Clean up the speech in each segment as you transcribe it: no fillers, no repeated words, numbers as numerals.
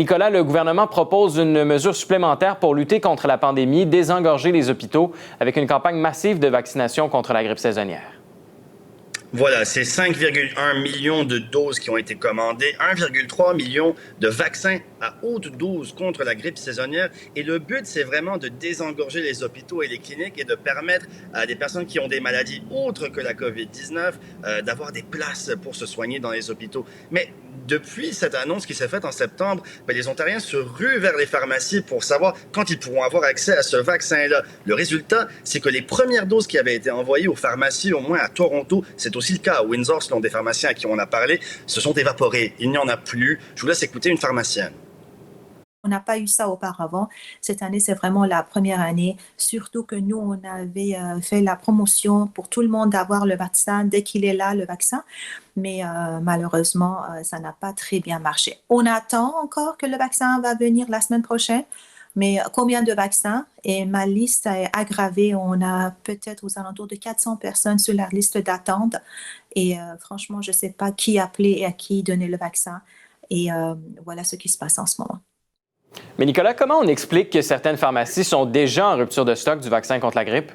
Nicolas, le gouvernement propose une mesure supplémentaire pour lutter contre la pandémie, désengorger les hôpitaux avec une campagne massive de vaccination contre la grippe saisonnière. Voilà, c'est 5,1 millions de doses qui ont été commandées, 1,3 million de vaccins à haute dose contre la grippe saisonnière. Et le but, c'est vraiment de désengorger les hôpitaux et les cliniques et de permettre à des personnes qui ont des maladies autres que la COVID-19 d'avoir des places pour se soigner dans les hôpitaux. Mais depuis cette annonce qui s'est faite en septembre, les Ontariens se ruent vers les pharmacies pour savoir quand ils pourront avoir accès à ce vaccin-là. Le résultat, c'est que les premières doses qui avaient été envoyées aux pharmacies, au moins à Toronto, c'est aussi le cas à Windsor, selon des pharmaciens à qui on a parlé, se sont évaporées. Il n'y en a plus. Je vous laisse écouter une pharmacienne. On n'a pas eu ça auparavant. Cette année, c'est vraiment la première année. Surtout que nous, on avait fait la promotion pour tout le monde d'avoir le vaccin dès qu'il est là, le vaccin. Mais malheureusement, ça n'a pas très bien marché. On attend encore que le vaccin va venir la semaine prochaine. Mais combien de vaccins? Et ma liste est aggravée. On a peut-être aux alentours de 400 personnes sur la liste d'attente. Et franchement, je ne sais pas qui appeler et à qui donner le vaccin. Et voilà ce qui se passe en ce moment. Mais Nicolas, comment on explique que certaines pharmacies sont déjà en rupture de stock du vaccin contre la grippe?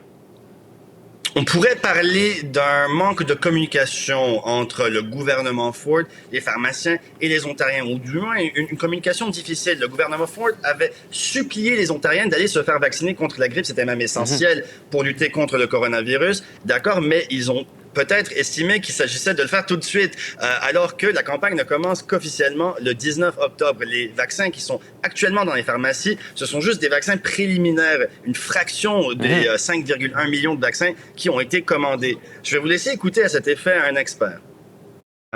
On pourrait parler d'un manque de communication entre le gouvernement Ford, les pharmaciens et les Ontariens, ou du moins une communication difficile. Le gouvernement Ford avait supplié les Ontariens d'aller se faire vacciner contre la grippe. C'était même essentiel pour lutter contre le coronavirus. D'accord, mais ils ont peut-être estimé qu'il s'agissait de le faire tout de suite, alors que la campagne ne commence qu'officiellement le 19 octobre. Les vaccins qui sont actuellement dans les pharmacies, ce sont juste des vaccins préliminaires, une fraction des 5,1 millions de vaccins qui ont été commandés. Je vais vous laisser écouter à cet effet un expert.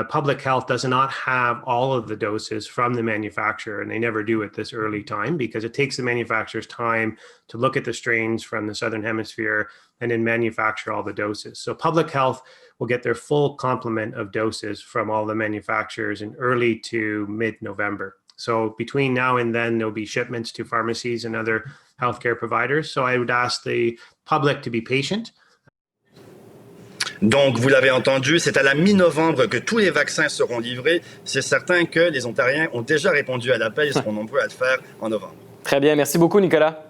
Public health does not have all of the doses from the manufacturer, and they never do at this early time because it takes the manufacturer's time to look at the strains from the Southern Hemisphere and then manufacture all the doses. So public health will get their full complement of doses from all the manufacturers in early to mid-November. So between now and then, there'll be shipments to pharmacies and other healthcare providers. So I would ask the public to be patient. Donc, vous l'avez entendu, c'est à la mi-novembre que tous les vaccins seront livrés. C'est certain que les Ontariens ont déjà répondu à l'appel et seront nombreux à le faire en novembre. Très bien. Merci beaucoup, Nicolas.